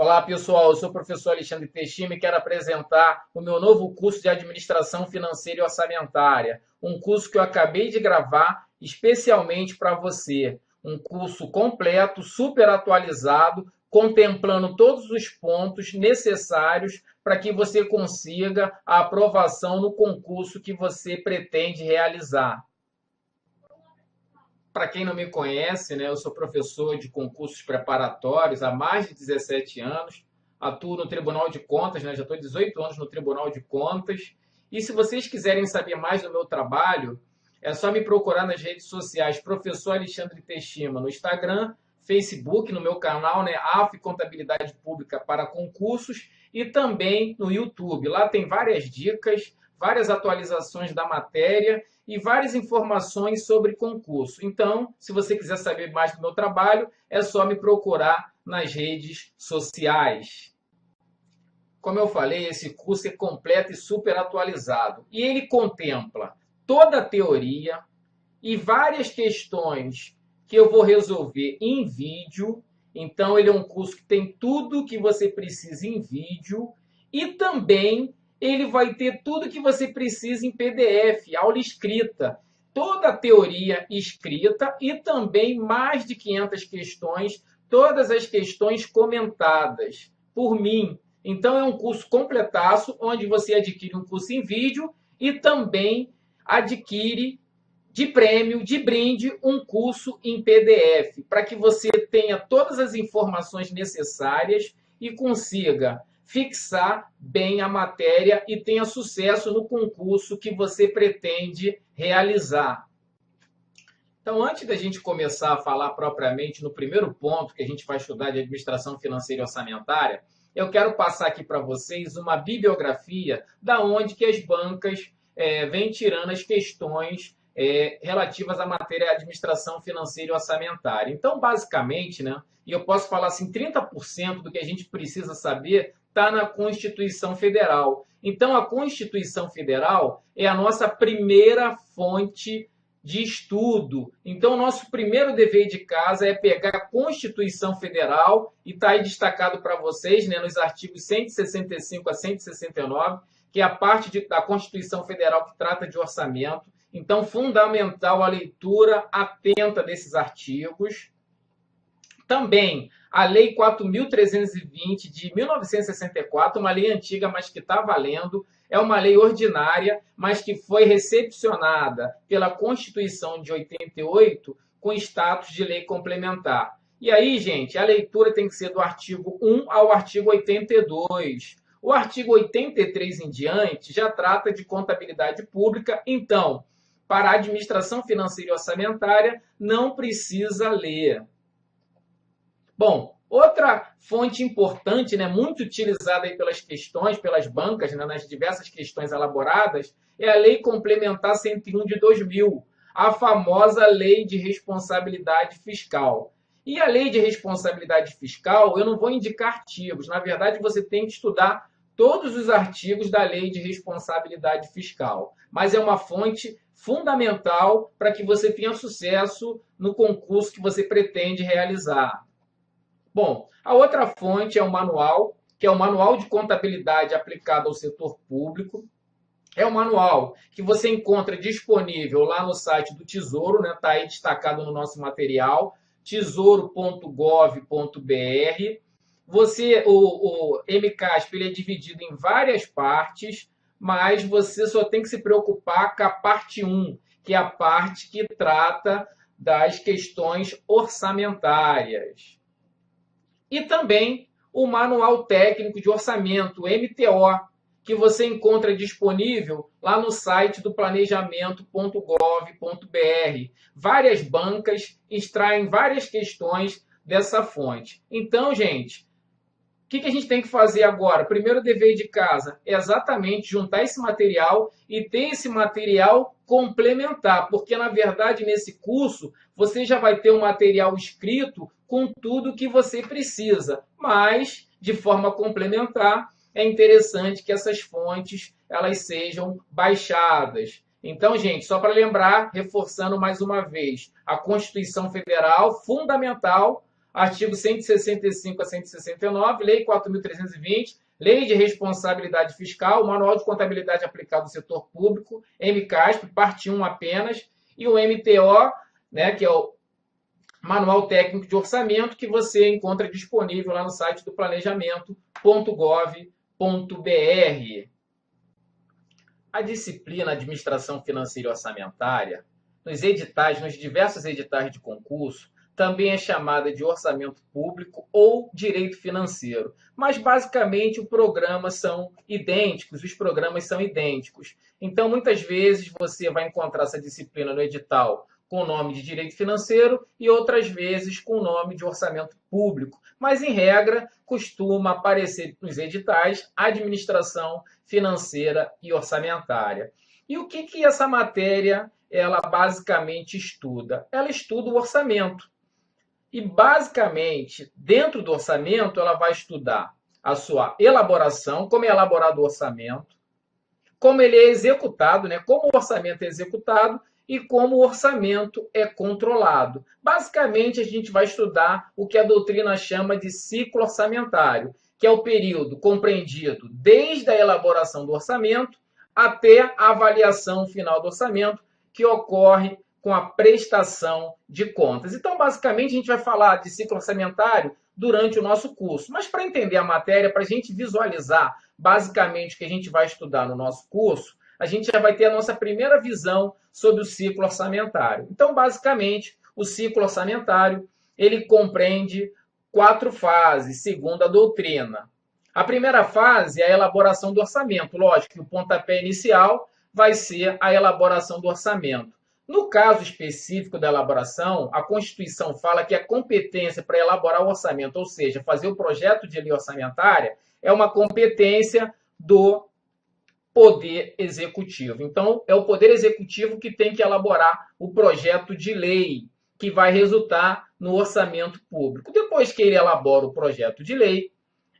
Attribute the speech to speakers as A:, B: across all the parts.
A: Olá, pessoal. Eu sou o professor Alexandre Teixeira e quero apresentar o meu novo curso de Administração Financeira e Orçamentária, um curso que eu acabei de gravar especialmente para você. Um curso completo, super atualizado, contemplando todos os pontos necessários para que você consiga a aprovação no concurso que você pretende realizar. Para quem não me conhece, né, eu sou professor de concursos preparatórios há mais de 17 anos. Atuo no Tribunal de Contas, né, já estou 18 anos no Tribunal de Contas. E se vocês quiserem saber mais do meu trabalho, é só me procurar nas redes sociais, Professor Alexandre Teixeira, no Instagram, Facebook, no meu canal, né, AF Contabilidade Pública para Concursos, e também no YouTube. Lá tem várias dicas, várias atualizações da matéria e várias informações sobre concurso. Então, se você quiser saber mais do meu trabalho, é só me procurar nas redes sociais. Como eu falei, esse curso é completo e super atualizado. E ele contempla toda a teoria e várias questões que eu vou resolver em vídeo. Então, ele é um curso que tem tudo que você precisa em vídeo e também ele vai ter tudo que você precisa em PDF, aula escrita, toda a teoria escrita e também mais de 500 questões, todas as questões comentadas por mim. Então é um curso completaço, onde você adquire um curso em vídeo e também adquire de prêmio, de brinde, um curso em PDF, para que você tenha todas as informações necessárias e consiga fixar bem a matéria e tenha sucesso no concurso que você pretende realizar. Então, antes da gente começar a falar propriamente no primeiro ponto que a gente vai estudar de administração financeira e orçamentária, eu quero passar aqui para vocês uma bibliografia da onde que as bancas vêm tirando as questões relativas à matéria de administração financeira e orçamentária. Então, basicamente, né, e eu posso falar assim, 30% do que a gente precisa saber está na Constituição Federal. Então, a Constituição Federal é a nossa primeira fonte de estudo. Então, o nosso primeiro dever de casa é pegar a Constituição Federal, e está aí destacado para vocês, né, nos artigos 165 a 169, que é a parte da Constituição Federal que trata de orçamento. Então, fundamental a leitura atenta desses artigos. Também a Lei 4.320 de 1964, uma lei antiga, mas que está valendo, é uma lei ordinária, mas que foi recepcionada pela Constituição de 88 com status de lei complementar. E aí, gente, a leitura tem que ser do artigo 1 ao artigo 82. O artigo 83 em diante já trata de contabilidade pública, então, para a administração financeira e orçamentária, não precisa ler. Bom, outra fonte importante, né, muito utilizada aí pelas questões, pelas bancas, né, nas diversas questões elaboradas, é a Lei Complementar 101 de 2000, a famosa Lei de Responsabilidade Fiscal. E a Lei de Responsabilidade Fiscal, eu não vou indicar artigos, na verdade você tem que estudar todos os artigos da Lei de Responsabilidade Fiscal, mas é uma fonte fundamental para que você tenha sucesso no concurso que você pretende realizar. Bom, a outra fonte é o manual, que é o Manual de Contabilidade aplicado ao setor público. É um manual que você encontra disponível lá no site do Tesouro, né? Está aí destacado no nosso material, tesouro.gov.br. O MCASP ele é dividido em várias partes, mas você só tem que se preocupar com a parte 1, que é a parte que trata das questões orçamentárias. E também o Manual Técnico de Orçamento, MTO, que você encontra disponível lá no site do planejamento.gov.br. Várias bancas extraem várias questões dessa fonte. Então, gente, o que a gente tem que fazer agora? Primeiro dever de casa é exatamente juntar esse material e ter esse material complementar, porque, na verdade, nesse curso, você já vai ter um material escrito com tudo que você precisa, mas, de forma complementar, é interessante que essas fontes elas sejam baixadas. Então, gente, só para lembrar, reforçando mais uma vez, a Constituição Federal, fundamental, artigo 165 a 169, Lei 4.320, Lei de Responsabilidade Fiscal, Manual de Contabilidade Aplicada ao Setor Público, MCASP, parte 1 apenas, e o MTO, né, que é o Manual Técnico de Orçamento, que você encontra disponível lá no site do planejamento.gov.br. A disciplina Administração Financeira e Orçamentária, nos editais, nos diversos editais de concurso, também é chamada de orçamento público ou direito financeiro. Mas, basicamente, os programas são idênticos. Então, muitas vezes, você vai encontrar essa disciplina no edital com o nome de direito financeiro e outras vezes com o nome de orçamento público. Mas, em regra, costuma aparecer nos editais administração financeira e orçamentária. E o que essa matéria ela basicamente estuda? Ela estuda o orçamento. E, basicamente, dentro do orçamento, ela vai estudar a sua elaboração, como é elaborado o orçamento, como ele é executado, né? Como o orçamento é executado e como o orçamento é controlado. Basicamente, a gente vai estudar o que a doutrina chama de ciclo orçamentário, que é o período compreendido desde a elaboração do orçamento até a avaliação final do orçamento, que ocorre com a prestação de contas. Então, basicamente, a gente vai falar de ciclo orçamentário durante o nosso curso. Mas, para entender a matéria, para a gente visualizar basicamente o que a gente vai estudar no nosso curso, a gente já vai ter a nossa primeira visão sobre o ciclo orçamentário. Então, basicamente, o ciclo orçamentário ele compreende 4 fases, segundo a doutrina. A primeira fase é a elaboração do orçamento. Lógico que o pontapé inicial vai ser a elaboração do orçamento. No caso específico da elaboração, a Constituição fala que a competência para elaborar o orçamento, ou seja, fazer o projeto de lei orçamentária, é uma competência do Poder Executivo. Então, é o Poder Executivo que tem que elaborar o projeto de lei, que vai resultar no orçamento público. Depois que ele elabora o projeto de lei,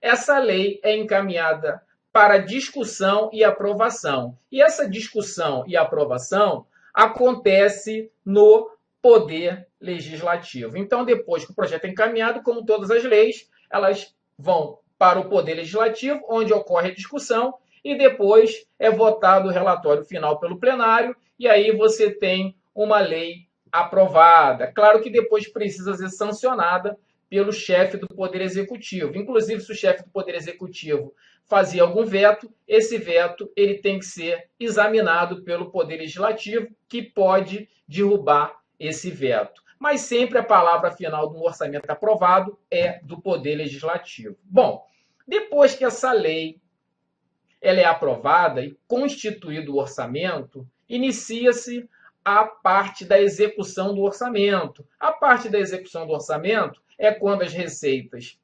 A: essa lei é encaminhada para discussão e aprovação. E essa discussão e aprovação acontece no Poder Legislativo. Então, depois que o projeto é encaminhado, como todas as leis, elas vão para o Poder Legislativo, onde ocorre a discussão, e depois é votado o relatório final pelo plenário, e aí você tem uma lei aprovada. Claro que depois precisa ser sancionada pelo chefe do Poder Executivo. Inclusive, se o chefe do Poder Executivo fazia algum veto, esse veto ele tem que ser examinado pelo Poder Legislativo, que pode derrubar esse veto. Mas sempre a palavra final do orçamento aprovado é do Poder Legislativo. Bom, depois que essa lei ela é aprovada e constituído o orçamento, inicia-se a parte da execução do orçamento. A parte da execução do orçamento é quando as receitas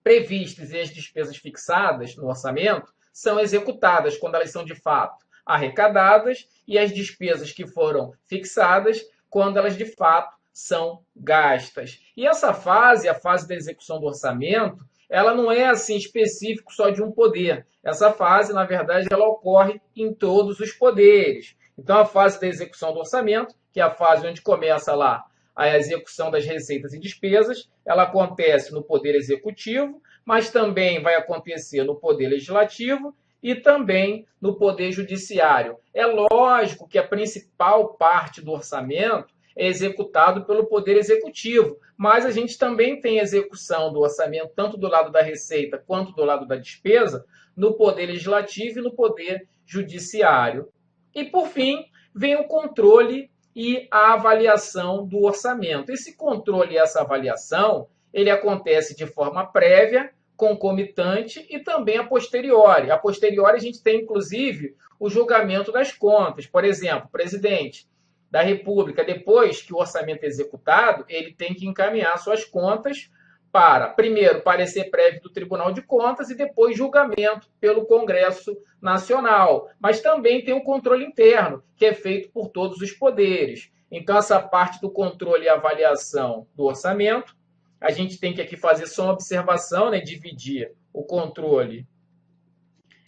A: previstas e as despesas fixadas no orçamento são executadas, quando elas são de fato arrecadadas, e as despesas que foram fixadas, quando elas de fato são gastas. E essa fase, a fase da execução do orçamento, ela não é assim específico só de um poder. Essa fase, na verdade, ela ocorre em todos os poderes. Então, a fase da execução do orçamento, que é a fase onde começa lá a execução das receitas e despesas, ela acontece no Poder Executivo, mas também vai acontecer no Poder Legislativo e também no Poder Judiciário. É lógico que a principal parte do orçamento é executado pelo Poder Executivo, mas a gente também tem execução do orçamento, tanto do lado da receita quanto do lado da despesa, no Poder Legislativo e no Poder Judiciário. E, por fim, vem o controle e a avaliação do orçamento. Esse controle e essa avaliação, ele acontece de forma prévia, concomitante e também a posteriori. A posteriori a gente tem, inclusive, o julgamento das contas. Por exemplo, o presidente da República, depois que o orçamento é executado, ele tem que encaminhar suas contas para, primeiro, parecer prévio do Tribunal de Contas e depois julgamento pelo Congresso Nacional. Mas também tem o controle interno, que é feito por todos os poderes. Então, essa parte do controle e avaliação do orçamento, a gente tem que aqui fazer só uma observação, né? Dividir o controle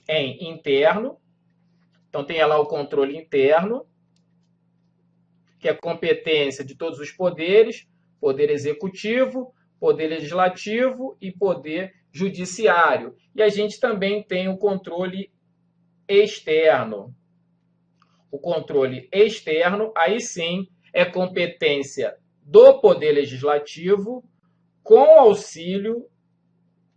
A: em interno. Então, tem lá o controle interno, que é competência de todos os poderes, Poder Executivo, poder legislativo e poder judiciário. E a gente também tem o controle externo. O controle externo, aí sim, é competência do Poder Legislativo com auxílio,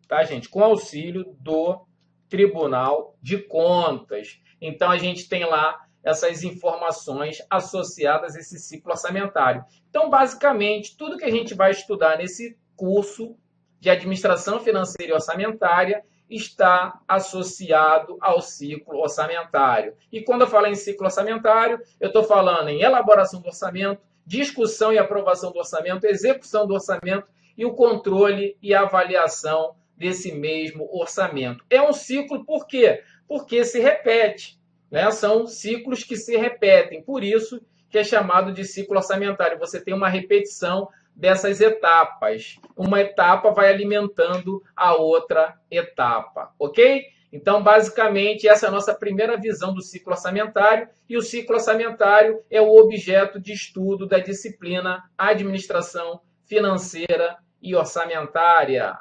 A: tá, gente? Com auxílio do Tribunal de Contas. Então, a gente tem lá essas informações associadas a esse ciclo orçamentário. Então, basicamente, tudo que a gente vai estudar nesse curso de Administração Financeira e Orçamentária está associado ao ciclo orçamentário. E quando eu falo em ciclo orçamentário, eu estou falando em elaboração do orçamento, discussão e aprovação do orçamento, execução do orçamento e o controle e avaliação desse mesmo orçamento. É um ciclo por quê? Porque se repete, né? São ciclos que se repetem, por isso que é chamado de ciclo orçamentário. Você tem uma repetição dessas etapas. Uma etapa vai alimentando a outra etapa, ok? Então, basicamente, essa é a nossa primeira visão do ciclo orçamentário, e o ciclo orçamentário é o objeto de estudo da disciplina Administração Financeira e Orçamentária.